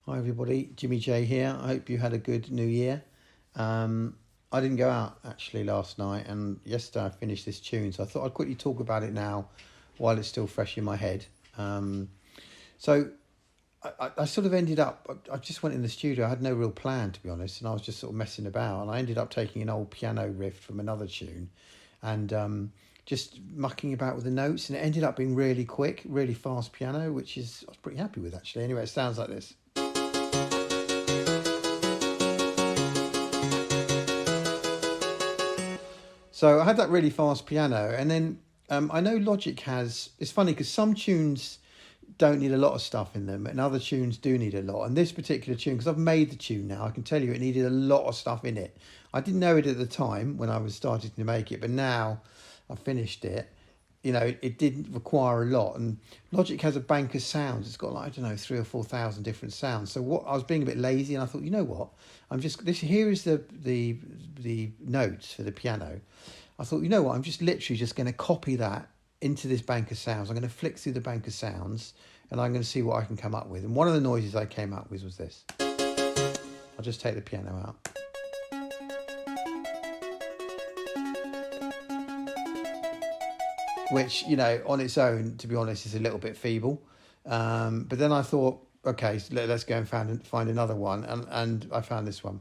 Hi everybody, Jimmy J here. I hope you had a good New Year. I didn't go out actually last night, and yesterday I finished this tune, so I thought I'd quickly talk about it now while it's still fresh in my head. So I sort of ended up, I just went in the studio. I had no real plan, to be honest, and I was just sort of messing about, and I ended up taking an old piano riff from another tune and just mucking about with the notes, and it ended up being really quick, really fast piano, which I was pretty happy with actually. Anyway, it sounds like this. So I had that really fast piano, and then I know Logic has, it's funny because some tunes don't need a lot of stuff in them and other tunes do need a lot. And this particular tune, because I've made the tune now, I can tell you it needed a lot of stuff in it. I didn't know it at the time when I was starting to make it, but now I've finished it. You know, it didn't require a lot, and Logic has a bank of sounds. It's got like, I don't know, 3,000 or 4,000 different sounds. So what I was being a bit lazy, and I thought, you know what, here is the notes for the piano. I thought, you know what, I'm just literally just going to copy that into this bank of sounds. I'm going to flick through the bank of sounds, and I'm going to see what I can come up with. And one of the noises I came up with was this. I'll just take the piano out. Which, you know, on its own, to be honest, is a little bit feeble. But then I thought, okay, so let's go and find another one. And I found this one.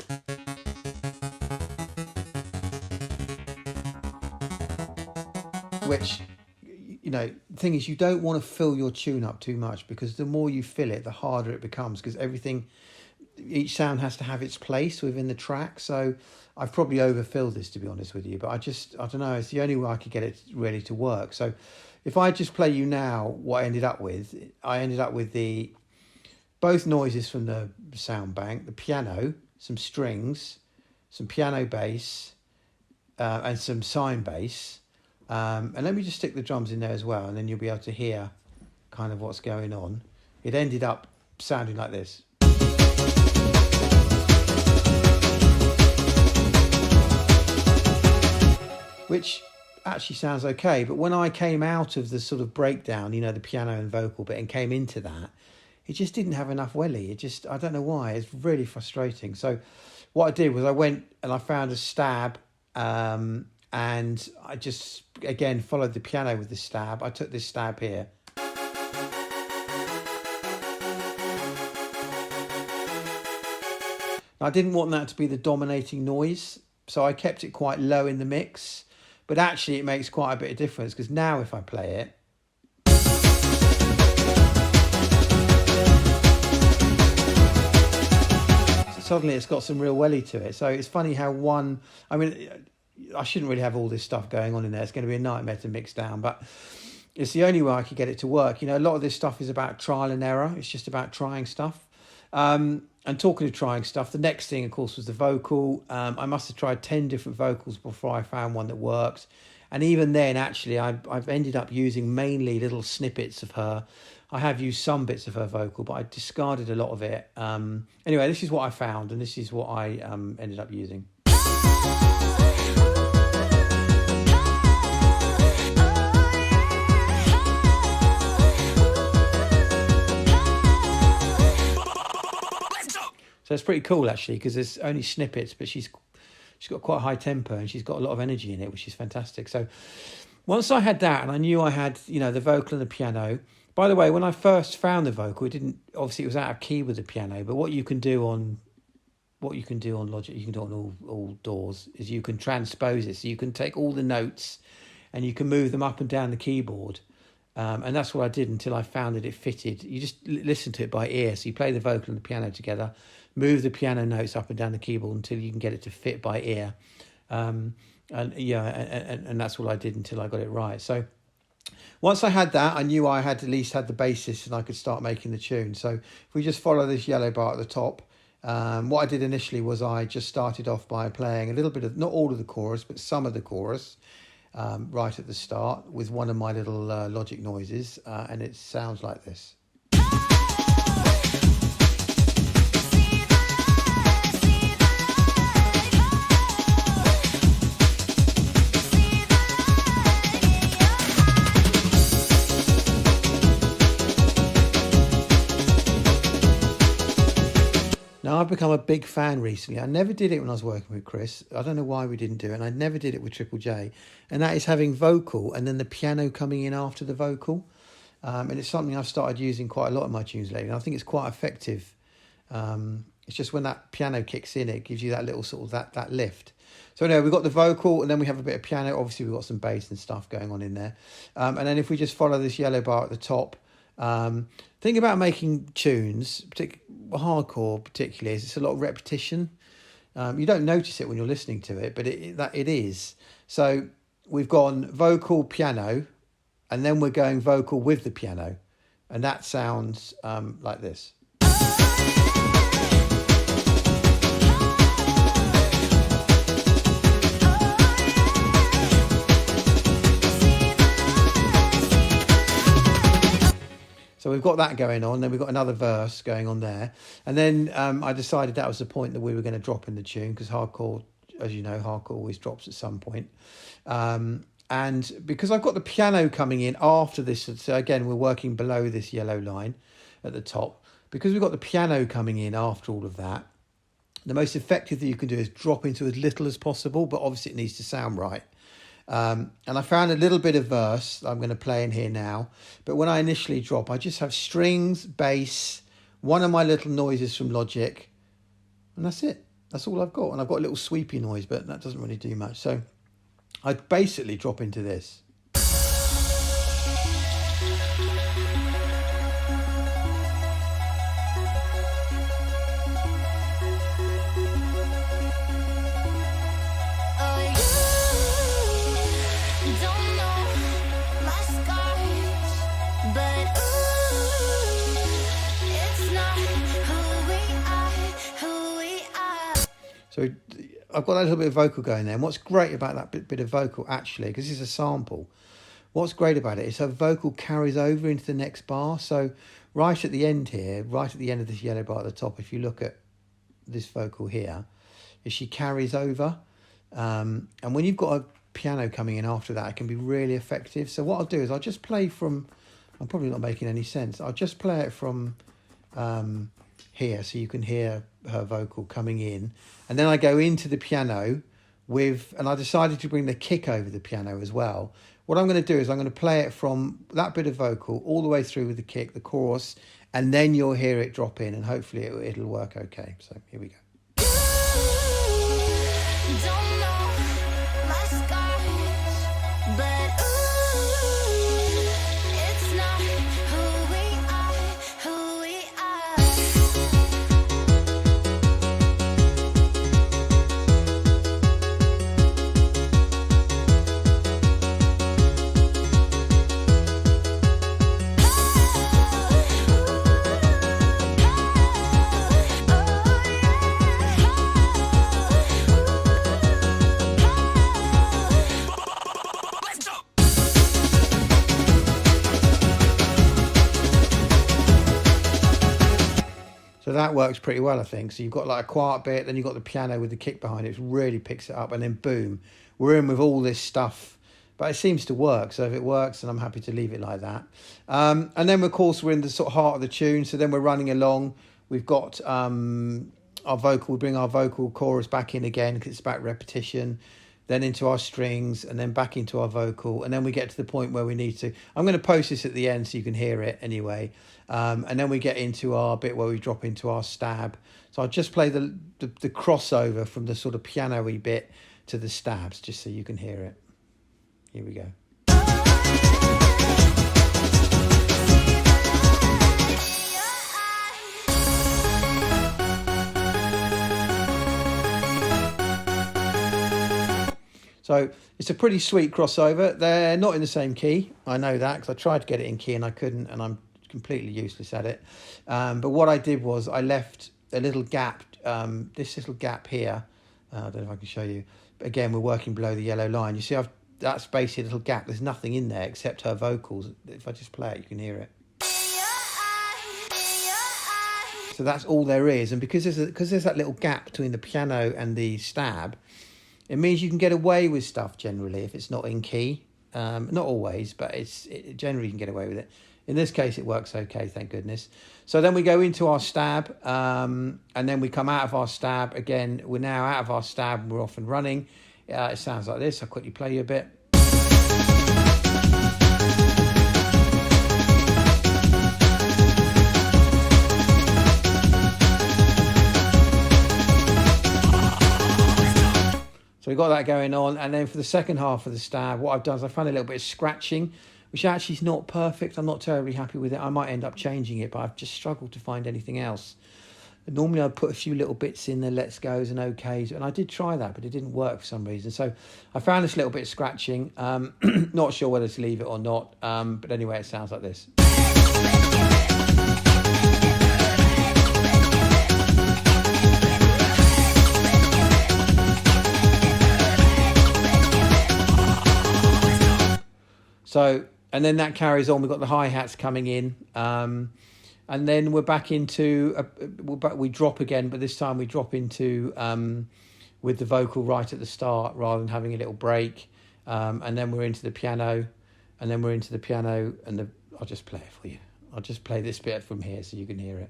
Which, you know, the thing is, you don't want to fill your tune up too much, because the more you fill it, the harder it becomes, because each sound has to have its place within the track. So I've probably overfilled this, to be honest with you, but I don't know, it's the only way I could get it really to work. So if I just play you now what I ended up with both noises from the sound bank, the piano, some strings, some piano bass, and some sine bass. And let me just stick the drums in there as well, and then you'll be able to hear kind of what's going on. It ended up sounding like this. Which actually sounds okay, but when I came out of the sort of breakdown, you know, the piano and vocal bit, and came into that, it just didn't have enough welly. I don't know why, it's really frustrating. So what I did was I went and I found a stab, and I just, again, followed the piano with the stab. I took this stab here. I didn't want that to be the dominating noise, so I kept it quite low in the mix. But actually it makes quite a bit of difference, because now if I play it, suddenly it's got some real welly to it. So it's funny how I shouldn't really have all this stuff going on in there. It's going to be a nightmare to mix down, but it's the only way I could get it to work. You know, a lot of this stuff is about trial and error. It's just about trying stuff. And talking of trying stuff, the next thing, of course, was the vocal. I must have tried 10 different vocals before I found one that worked. And even then, actually, I've ended up using mainly little snippets of her. I have used some bits of her vocal, but I discarded a lot of it. Anyway, this is what I found, and this is what I ended up using. So it's pretty cool, actually, because there's only snippets, but she's got quite a high tempo, and she's got a lot of energy in it, which is fantastic. So once I had that, and I knew I had, you know, the vocal and the piano. By the way, when I first found the vocal, it was out of key with the piano, but what you can do on Logic, you can do on all DAWs, is you can transpose it. So you can take all the notes and you can move them up and down the keyboard. And that's what I did until I found that it fitted. You just listen to it by ear. So you play the vocal and the piano together, move the piano notes up and down the keyboard until you can get it to fit by ear. And that's what I did until I got it right. So once I had that, I knew I had at least had the basis, and I could start making the tune. So if we just follow this yellow bar at the top, what I did initially was I just started off by playing a little bit of, not all of the chorus, but some of the chorus, right at the start with one of my little Logic noises, and it sounds like this. Now, I've become a big fan recently. I never did it when I was working with Chris. I don't know why we didn't do it, and I never did it with Triple J. And that is having vocal and then the piano coming in after the vocal. And it's something I've started using quite a lot in my tunes lately. And I think it's quite effective. It's just when that piano kicks in, it gives you that little sort of that lift. So anyway, we've got the vocal and then we have a bit of piano. Obviously, we've got some bass and stuff going on in there. And then if we just follow this yellow bar at the top, thing about making tunes, hardcore particularly, is it's a lot of repetition. You don't notice it when you're listening to it, but it is. So we've gone vocal, piano, and then we're going vocal with the piano. And that sounds like this. So we've got that going on, then we've got another verse going on there. And then I decided that was the point that we were going to drop in the tune, because hardcore, as you know, hardcore always drops at some point. And because I've got the piano coming in after this, so again, we're working below this yellow line at the top. Because we've got the piano coming in after all of that, the most effective that you can do is drop into as little as possible, but obviously it needs to sound right. And I found a little bit of verse I'm going to play in here now. But when I initially drop, I just have strings, bass, one of my little noises from Logic, and that's it. That's all I've got. And I've got a little sweepy noise, but that doesn't really do much. So I basically drop into this. So I've got that little bit of vocal going there. And what's great about that bit of vocal, actually, because it's a sample, what's great about it is her vocal carries over into the next bar. So right at the end here, right at the end of this yellow bar at the top, if you look at this vocal here, she carries over. And when you've got a piano coming in after that, it can be really effective. So what I'll do is I'll just play from, I'm probably not making any sense, I'll just play it from here so you can hear her vocal coming in, and then I go into the piano with, and I decided to bring the kick over the piano as well. What I'm going to do is I'm going to play it from that bit of vocal all the way through with the kick, the chorus, and then you'll hear it drop in, and hopefully it'll work okay. So here we go. Don't know my scars, but it's not who we So that works pretty well, I think. So you've got like a quiet bit, then you've got the piano with the kick behind it, which really picks it up, and then boom, we're in with all this stuff. But it seems to work, so if it works, then I'm happy to leave it like that. And then, of course, we're in the sort of heart of the tune, so then we're running along. We've got our vocal, we bring our vocal chorus back in again, because it's about repetition, then into our strings, and then back into our vocal, and then we get to the point where we need to, I'm going to post this at the end so you can hear it anyway, and then we get into our bit where we drop into our stab. So I'll just play the crossover from the sort of piano-y bit to the stabs, just so you can hear it. Here we go. So it's a pretty sweet crossover. They're not in the same key. I know that because I tried to get it in key and I couldn't, and I'm completely useless at it. But what I did was I left a little gap, this little gap here. I don't know if I can show you. But again, we're working below the yellow line. You see that spacey little gap. There's nothing in there except her vocals. If I just play it, you can hear it. So that's all there is. And because there's that little gap between the piano and the stab, it means you can get away with stuff generally if it's not in key. Not always, but it generally you can get away with it. In this case, it works okay, thank goodness. So then we go into our stab, and then we come out of our stab. Again, we're now out of our stab and we're off and running. It sounds like this. I'll quickly play you a bit. So we've got that going on. And then for the second half of the stab, what I've done is I found a little bit of scratching, which actually is not perfect. I'm not terribly happy with it. I might end up changing it, but I've just struggled to find anything else. Normally I'd put a few little bits in the let's goes and okays, and I did try that, but it didn't work for some reason. So I found this little bit of scratching. Not sure whether to leave it or not, but anyway, it sounds like this. So, and then that carries on. We've got the hi-hats coming in, and then we're back into, we drop again, but this time we drop into, with the vocal right at the start rather than having a little break. And then we're into the piano, and then we're into the piano, and I'll just play it for you. I'll just play this bit from here so you can hear it.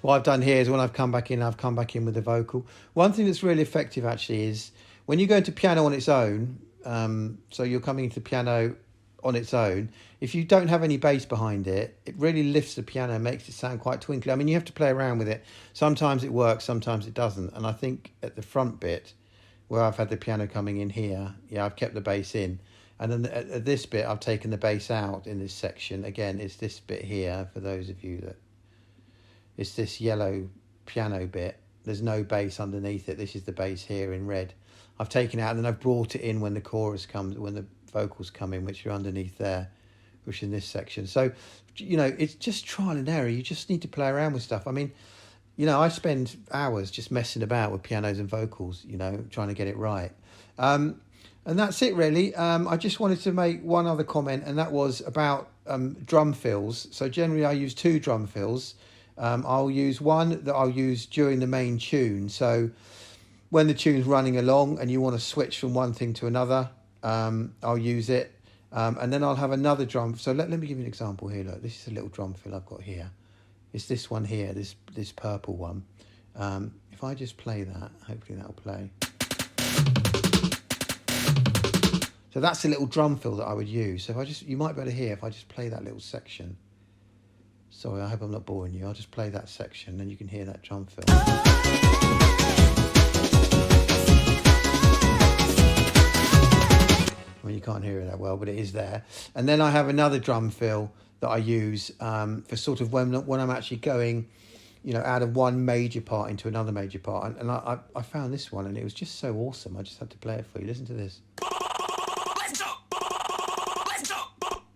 What I've done here is when I've come back in with the vocal. One thing that's really effective actually is when you go into piano on its own, so you're coming into piano on its own, if you don't have any bass behind it, it really lifts the piano, makes it sound quite twinkly. I mean, you have to play around with it. Sometimes it works, sometimes it doesn't. And I think at the front bit, where I've had the piano coming in here, yeah, I've kept the bass in. And then at this bit, I've taken the bass out in this section. Again, it's this bit here, for those of you that... It's this yellow piano bit. There's no bass underneath it. This is the bass here in red. I've taken it out and then I've brought it in when the chorus comes, when the vocals come in, which are underneath there, which in this section. So, you know, it's just trial and error. You just need to play around with stuff. I mean, you know, I spend hours just messing about with pianos and vocals, you know, trying to get it right. And that's it really. I just wanted to make one other comment, and that was about drum fills. So generally I use 2 drum fills. I'll use one that I'll use during the main tune. So when the tune's running along and you want to switch from one thing to another, I'll use it. And then I'll have another drum. So let me give you an example here. Look, this is a little drum fill I've got here. It's this one here, this purple one. If I just play that, hopefully that'll play. So that's a little drum fill that I would use. So if you might be able to hear if I just play that little section. Sorry, I hope I'm not boring you. I'll just play that section and you can hear that drum fill. I mean, you can't hear it that well, but it is there. And then I have another drum fill that I use for sort of when I'm actually going, you know, out of one major part into another major part. And I found this one and it was just so awesome. I just had to play it for you. Listen to this.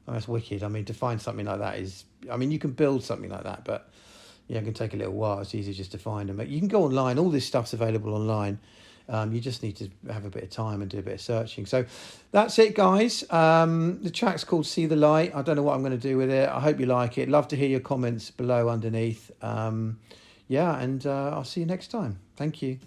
Oh, that's wicked. I mean, to find something like that is... I mean, you can build something like that, but yeah, it can take a little while. It's easy just to find them. You can go online. All this stuff's available online. You just need to have a bit of time and do a bit of searching. So that's it, guys. The track's called See the Light. I don't know what I'm going to do with it. I hope you like it. Love to hear your comments below underneath. Yeah, and I'll see you next time. Thank you.